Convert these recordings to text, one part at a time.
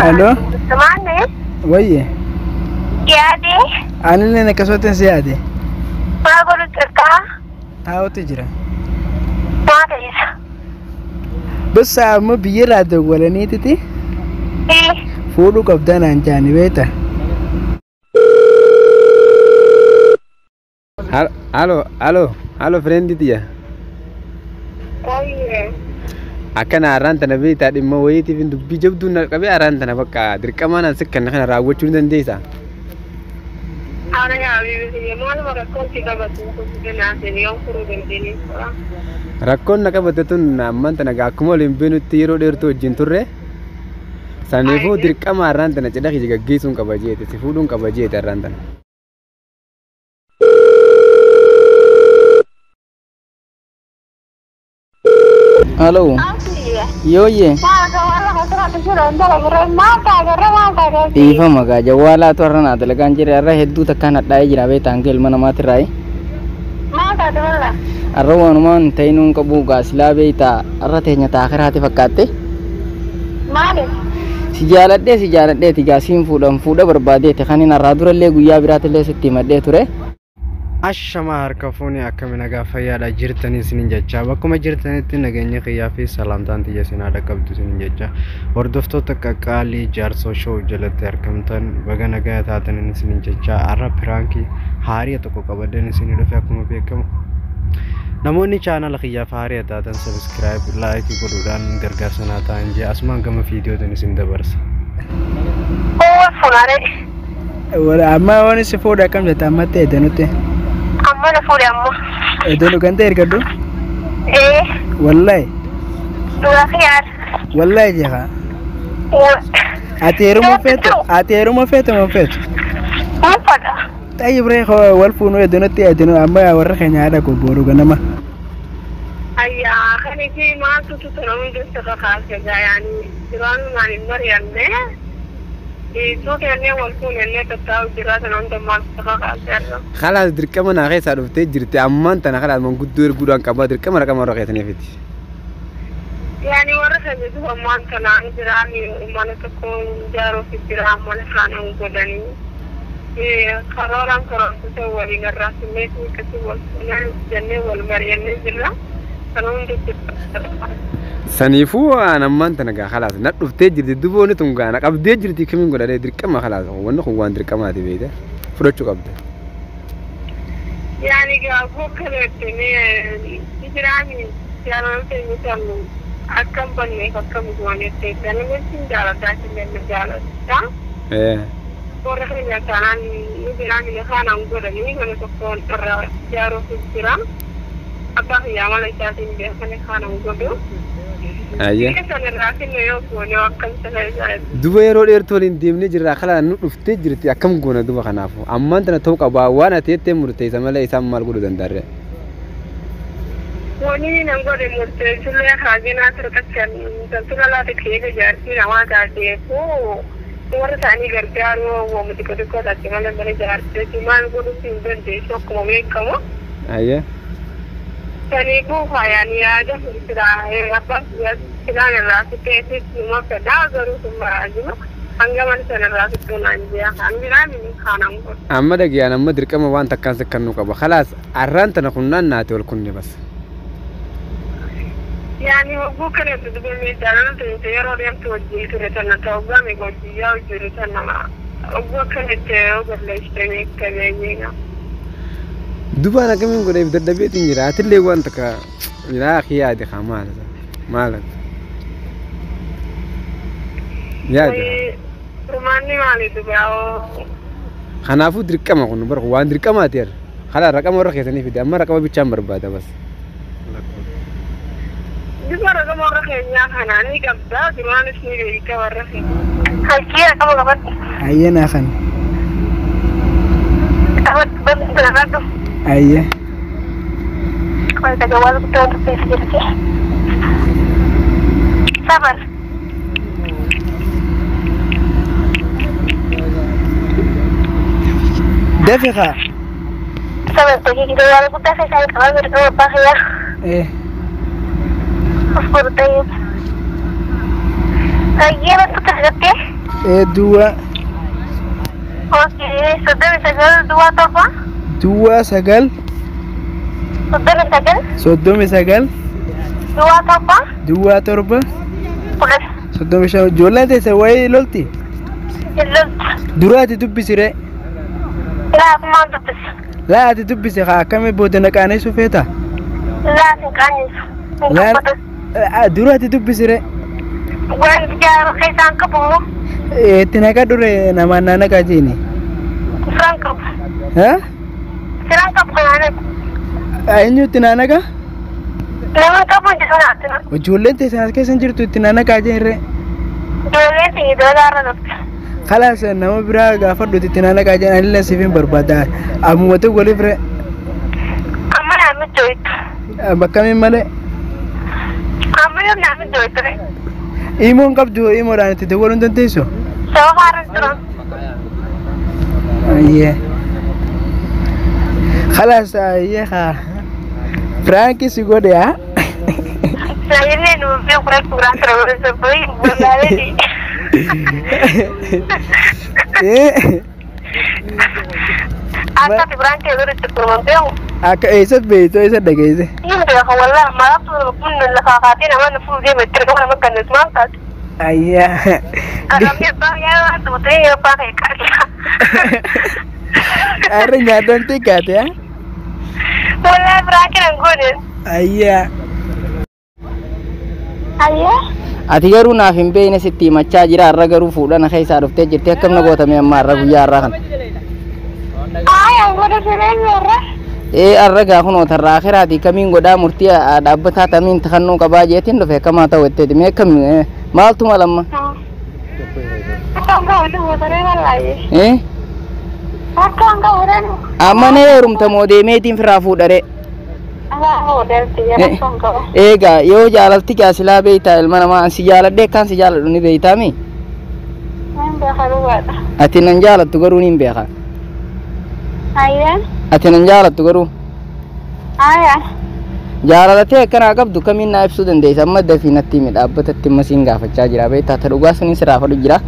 Allo? Domande? Wayye. Yaade? Anillee na kasootin si yaade. Maa godhu jirtaa? Taa'utu jira. Maa ta'eessa? Basa amma biyyarraa dawwalaniititi fuudhuu qabdaa naan jaani beektaa? Halo friend tiya. Akkana araan tana beektaa dhimma wayiitiif dubbii jabduu na qabee araan tana bakka dirqamaan as kana kana raawwachuu ni dandeessaa? Rakkoon na qabate tun ammaan tana akkuma waliin beenutti yeroo dheertuu wajjin turre saniifuu dirqama araan tana cidha kiyya gaggeessuun qaba jeete si fuudhuun qaba jeete araan tana. Halo. Yoye. Ifa maga jawala tu arana dalagan jira arah heddu takkan adai jira be tanggil mana mati rai. Arrawan man tainun kabu gasla be ta arah tehnya ta akhir hati fakate. Sijalat de tiga sim fuda berbade tekani naradura le guya birat le settima de ture. Ashama harkafuuni akkamina gaafayyaadha jirtanii sinin jecha bakkuma jirtanitti nageenya kiyyaa fi salaamtaan tiyya sinaadha qabdu sinin jecha hordoftoota qaqqaalii jaarsoo shoo jalatti argamtan baga nagaa taatan sinin jecha arra piraankii haariya tokko qabadeen sinin dhufe akkuma beekamu namoonni chaanala kiyyaaf haariya taatan subscribe like godhuudhaan gargaarsa naa ta'an jee asumaan gama viidiyootiin isin dabarsa. Wala amma wani si fuudha akkam jetta amma ta'e danutti. Amma na fuudhe amma. Danu kan ta'e ergadhu? Wallahi. Dura khiyaar. Wallahi jecha. Ati heeruma feetu ma feetu? Mufadha. Tayyib reekho wal fuunu danutti adinu amma warra keenya haadha ko booru ganama. Ayyaa kan iti maaltu tuturamu jecha kaase gaayani duraan maani mari'anne. Itu kayaknya walaupun ini tetap jelas dan untuk masalah kasar. Kalau dirqama na keessa dhuftee jirti ammaan tana kalau manguddur gudaan qaba dirqama rakama warra keessanii fiti. Yani warra sana itu ammaan tana jirani mana tokko jaaroo fi jira mana sana godhani. Kalau orang itu wali ngarra sinne kasi wal jenne wal mariyanne jira. Kalau untuk Saniifuu ammaan tana gaa khalaas na dhuftee jirti duboonni tun gaa na qabdee jirti kamiin godhadee dirqama khalaas wanni kun waan dirqamaati beekta fudhachuu qabda. Yani gaa bokkaleetti jiraani jaalala ta'e tamu akkam banne akkam goonetti ganama sin jaalataa sin jaalata. Warra keenya kanaan jiraani kanaan godhanii mana tokko irra jaaroo fi jira. Abbaa kiyyaa mala isaatiin beekanii kanaan godhu. Ayya. Duba yeroo dheertuu waliin deemnee jirra kala nu dhuftee jirti akkam goona duba kanaafu ammaan tana ta'uu qaba waan ati jettee murteessa malee isaan maal godhuu danda'arre. Wani nan godhe murteessulee haagina sirqachan tantura laata keega jaartii namaa taatee koo warra isaanii gargaaruu wamma xiqqoo xiqqoo taate malee mana jaartii maal godhuu hin dandeessu akkuma beekamu. Ayya. Saniifuu faayaan yaada fursiraa abbaan filaan irraa fixeetti numa fedhaa garuu sun baraajuma hanga mana sana irraa fixuu naan ji'a kan biraan kaanaan godhu. Amma dhagiyaan amma dirqama waan takkaan sikkannuu qaba khalaas arraan tana kunnaan naate ol kunne bas. Yani wagguu kanatti dubamee jaalala ta'e yeroo deemtu wajjin ture tana ta'uu gaame gojjiyyaa hojjetu tana wagguu kanatti yeroo galleessitee beekamee Dubaan akkamiin godheef dadhabeetiin jira atillee waan takka miraa yaade haa maal yaade. Rumaanni maali dubaa? Kanaafuu dirqama kun bara waan dirqamaati yerra haala raqama warra keessanii fide amma raqama bichaan barbaada bas. Duba raqama warra keenyaa kanaa ni qabdaa duraanis ni beeka warra keenya. Hajjii raqama qabatti. Ayyanaa kan. Qabatti bas dalagadhu. Ayya. Kalau kita jawab betul untuk sedikit. Sabar. Dafiqa. Sabar pergi kita jawab betul saya kalau berdua apa ya? Asal tahu. Ayya betul sedikit. Dua. Oke, sudah sagal 2 torba. 2 sagal. Sudah sagal 2 torba. 2 torba. Pulas. Soddoma shan ijoolleen teessa wayii lolti. Duraati dubbisire. Maa dubbisi. Laati dubbise haa akkamii booda naqaaneessu feeta. Laati qaaneessu. Duraati dubbisire. Waan jaaroo keessaan qabu moo? Itti naqa dure namaan naannaqaa jiini. Siraan qabu. Siraan qabu kanaanatu. Eenyu itti naannaqa? Nama qabu jisunaatti. Ijoolleen teessan as keessa jirtu itti naannaqaa jirre. Ijoolleen si dolaarra dhufte. Khalaas nama biraa gaafadhuuti itti naannaqaa jiran anillee siif hin barbaada. Ammumatti waliif re. Amma naamni jooytu. Bakkamiin malee. Amma yoo naamni jooytu re. Imoon qabdu imoodhaan itti dawwaluu hin dandeessu? Sababa haaraan turan. Ayyee. Khalaas ayyee haa. Franki si godhe haa? Sayillee nu fi kuraan kuraan tura sabbai bulaalee. Akka Franki dura itti kurmantee. Akka eessatti beeytoo eessa dhageesse? Inni beeka walaa maaltu kun lafa kaatee nama na fuudhee mettira nama nama kan maal taate. Ayyaa. Alamni abbaa yaa tuutee yoo baaka eeggata. Arra nyaatamtee kaate haa? Walaa Franki nan godhe. Ayyaa. Ayyee. Ati garuu naaf hin beekne sitti himachaa jira har'a garuu fuudhana keessaa dhuftee jirti akkam na gootame amma har'a guyyaa har'aa kana. Godha jireenya irra. Har'a gaa kunoo tarraa akiraati kamiin godhaa murtii dhaabbataa tamiin takannuu qabaa jeetiin dhufe akkamaa ta'u jetteeti mee akkam maaltu malamma? Akkaan ga'uudhu motoree wallaaye. Akkaan ga'uudhu. Amma nee heerumta moo deemeetiin firaa fuudhare. Egaa yoo jaalalti gaa silaa beeytaa ilma namaa si jaaladhee akkaan si jaaladhu ni beeytaami? Ati nan jaalattu garuu ni hin beekaa. Ati nan jaalattu garuu. Jaalalatee akkanaa qabdu kamiin naa ibsuu dandeessa amma dafii natti himi dhaabbatatti masiin gaafachaa jira beektaa ta dhugaa suniin siraa fadhu jira.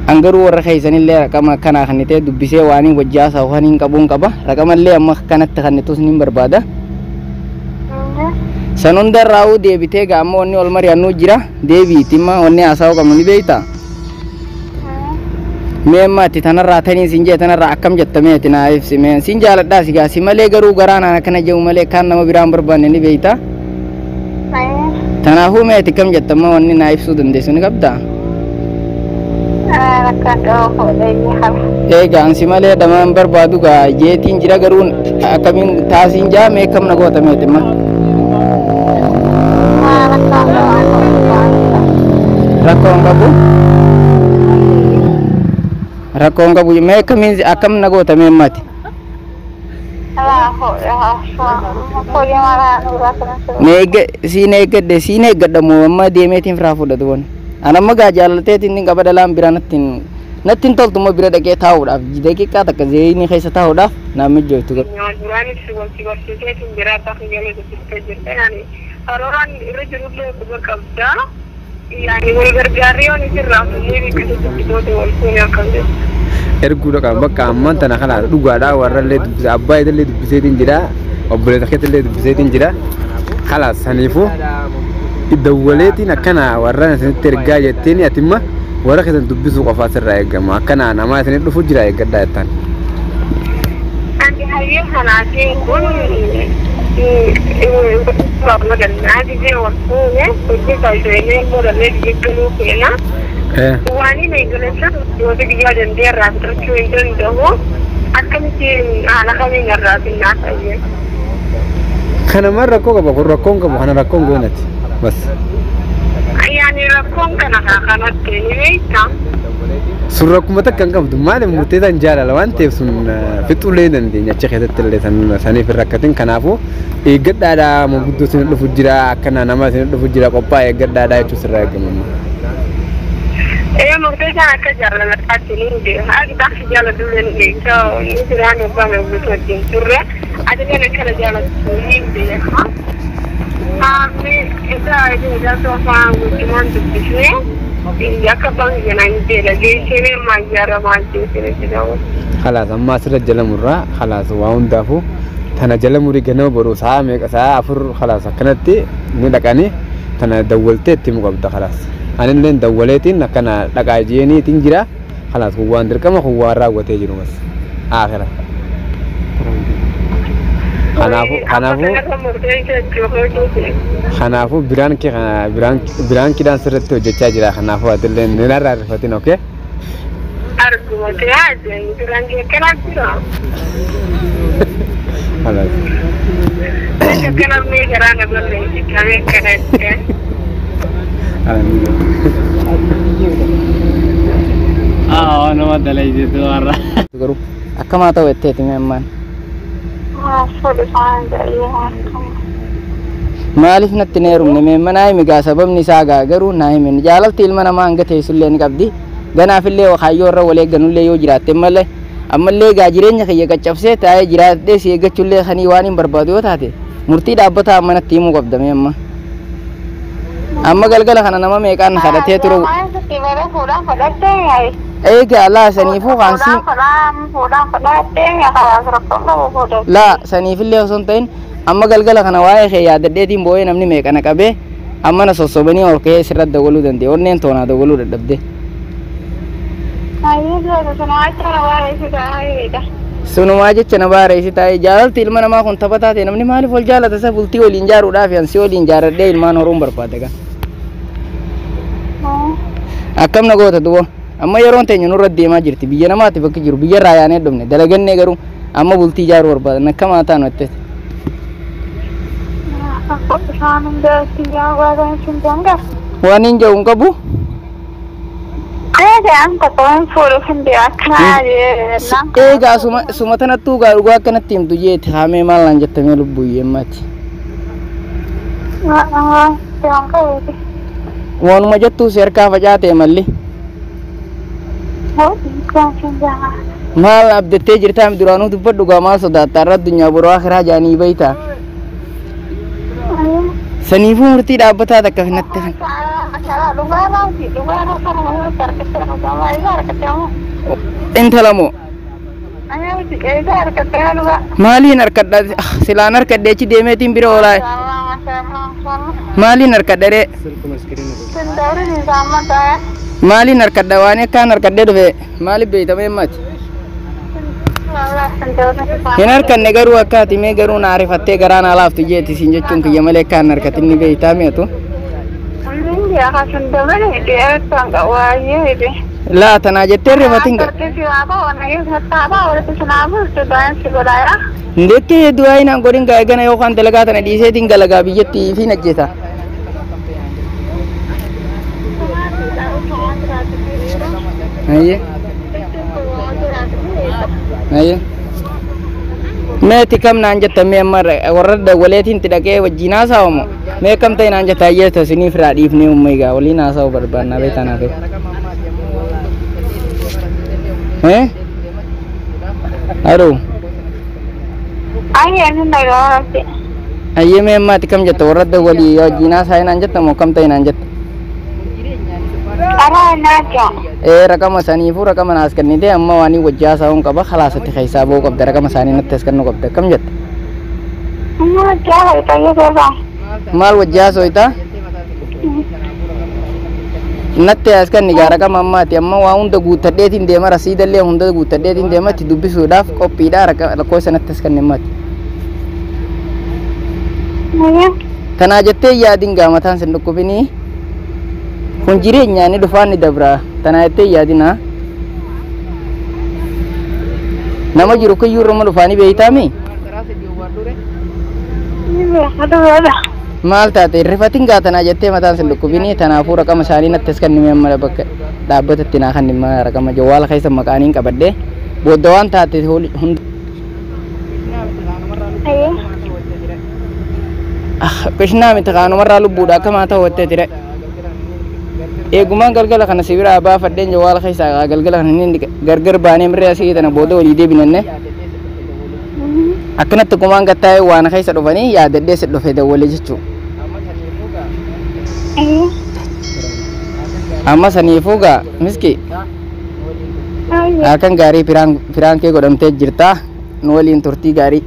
An garuu warra keessanillee raqama akkanaa kannitee dubbisee waanii wajjaasaa waan hin qabuun qaba raqamallee amma kanatti kannitus ni barbaada. San hundarraa'uu deebitee gaa amma wanni ol mari'annuu jira deebiitti imma wanni haasa'uu qabnu ni beektaa. Mee amma ati tanarraa tanii siin jee tanarraa akkam jettamee ati naa ibsi mee siin jaaladhaa si gaasi malee garuu garaanaan akkana jedhu malee kaan nama biraan barbaanne ni beektaa. Tanaafuu mee ati kam jettamma wanni naa ibsuu dandeessu ni qabdaa. Egaa ansi malee dhamaan barbaadu gaa jeetiin jira garuu akkamiin taasiin jaa mee kam na gootameeti ma. Rakkoon qabu. Rakkoon qabu mee akkamiin akkam na gootamee mati. Siin eeggadha moo amma deemeetiin firaa fudhatu waan. Anamma gaa jaalalteetiin ni qaba dhalaan bira nattiin toltummoo bira dhaqee taa'uudhaaf daqiiqaa takka zeeyinii keessa taa'uudhaaf naaf mijooftu. Duraanis wanti barsiiseetiin jira akka fayyadamee dubbistee jirte yaani harooraan irra jirullee quba qabdaa yaani wal gargaaree waan isirraa fuullee biqiltuu dubbitoota wal fuunee akkam jedhu. Erguudha qaba bakka ammaan tana kana dhugaadhaa warrallee dubbise abbaa idillee dubbiseetiin jira obboleessa keetillee dubbiseetiin jira khalaas saniifuu dawwaleetiin akkana warra isinitti ergaa jetteen atimma warra keessan dubbisuu qofaa sirraa eegama akkana namaa isinit dhufu jira eeggadhaa jettaan. Anti hayyee kanaatiin kun bakma gannaa gisee wal fuune hojii fayyadamee morallee jiggaluu keena. Waan inni eegalessa yoo biyyaa dandee irraa fudhachuu hin danda'u akkamittiin haala kamiin irraa finnaa fayyee. Kanamaan rakkoo qaba kun rakkoon qabu kana rakkoon goonati. Bas. Yani rakkoon kana kanatti ni beektaa. Sun rakkuma takka hin qabdu maaliif murteetaan jaalala waan ta'eef sun fixuullee dandeenya achi keessatti illee saniif hin rakkatin kanaafuu eeggadhaadhaa maguddoo isin dhufu jira akkana nama isin dhufu jira qophaa'e eeggadhaadhaa jechuun sirraa eegamamu. Murteesaan akka jaalalaatti ni beeka. Akka jaaladullee ni beeka. Ni jiraan abbaa maguddoo wajjin turre. Adeemaan akkana jaalattu ni beeka. Isa itu jatuh apa hubungan bisnis, Ya kabang jangan jela sini majara maju sini jauh. خلاص أما سر الجلم مرة خلاص وعون دافو تنا جلم مري جنو بروسها ميك سا أفر خلاص كنتي ندكاني تنا دولتي تيم قبضة خلاص أنا لين دولتي نكنا لقاجيني تنجرا خلاص هو أندر كم هو راه وتجرو بس آخره خنافو بران كده سرت وجتة جرا خنافو أدلين ننار عرفتين أوكي Argument aja, itu kan dia kenal tidak. خلاص Dia kenal megaran apa lagi, kami kenal kan. nama dalai itu arah. Guru, akka mata wette ti memman. Sudah sangat ya. Maalif natti neerum ne memman ay miga sabab ni saga garu nay men jalal tilma nama angate sullen qabdi. Gana fille wa khayyorra wale ganulle yo jiraatte malle ammalle ga jireenya khiyya qaccabse taa'ee jiraadde si eeggachulle khanii waan hin barbaadu yoo taate murtii dhaabbata amma natti himuu qabdame amma galgala kana nama meeqaan kadhatee turu eega laa saniifuu qaansi laa saniifillee osoo hin ta'in amma galgala kana waa'ee kee yaadadheetiin boo'ee namni meeqana qabee amma na sossobanii ol ka'ee sirra dawwaluu danda'e onneen toonaa dawwaluu dadhabde sunumaa jecha na baareessi taa'ee jaalalti ilma namaa kun taphataa ta'e namni maaliif wal jaalata isa bultii waliin jaaruudhaaf yansi waliin jaaradhee ilmaan horuun barbaada gaa akkam na goota duwwa amma yeroon teenya nurra deemaa jirti biyya namaatti bakki jiru biyya irraa yaanee dhumne dalagannee garuu amma bultii jaaruu barbaadan akkamaa taanu itti waan hin jedhu hin qabu eegaa suma tanattuu gaa dhugaa akkanatti himtu jeeti haamee maal naan jettamee lubbuu hiyyemmaati waanuma jettuu si harkaa facaatee malli maal abdattee jirtaa mi duraanuu dubbadhu gaa maal sodaattaa irra addunyaa boroo akiraa jaanii baytaa saniifuu murtii dhaabbataa takka finatti intala moo maaliin harkadha silaan harkadheechi deemeetiin bira oolaa maaliin harkadharee maaliin harkadha waan akkaan harkadhee dhufe maaliif beeytamee mati hin harkanne garuu akkaati mee garuu na arifattee garaan alaaftu jeeti siin jechuun kiyya malee akkaan harkatinni beeytaa meetu laa tanaa jettee rifatin ndekkee du'aa hinaan godhin gaa eegana yookaan dalagaa tana dhiiseetiin galagaa biyyatti fi najjeeta ayye ayye meeti kam naan jetta mee amma warra dawwaleetiin itti dhaqee wajjin haasa'amu mee kam ta'e naan jetta ayyeeto isiniif irraa dhiifnee ummee gaa waliin haasa'u barbaannaa beekanaaf Aduh. Ayye mee ammaati kam jetta warra dawwalii wajjin haasa'ee naan jetta moo kam ta'e naan jetta رقم ثاني فور رقم ناس كني ده أما واني وجاه ساون كبا خلاص تخيسا بو كب رقم ثاني نتس كنو كب كم جت مال وجاه سويتا نتس كني رقم أما تي أما وان دعوت تدين ده ما رسيد اللي هم دعوت تدين ده ما تدوبي سوداف كوبي ده رقم كويس نتس كني مات تناجتة يا دين قامتان سندوك بني kun jireenya ni dhufaan ni dabra tana itti yaadina nama jiru ko yurro mo dhufani beeytami maal taate rifatin ga tana jette mataan sin dhukkubini tana fuura qama isaanii nattis kan nimi amma bakka dhaabbatatti naa kan nima raqama jawaala keessa maqaaniin qabadde booda waan taate hunda kishna miti kaanumarraa lubbuudha akkama ta'uutte tire eegumaan galgala kana sibira abaa fadheen jawaala keessa galgala kana inni gargar baanee mirree asii tana booda walii deebinanne akkanatti gumaan gattaa'ee waan keessa dhufanii yaadadhee si dhufe dawwalee jechuu Amma saniifuu gaa miski Ayyo. akan gaarii firaan kee godhamtee jirta nu waliin turtii gaarii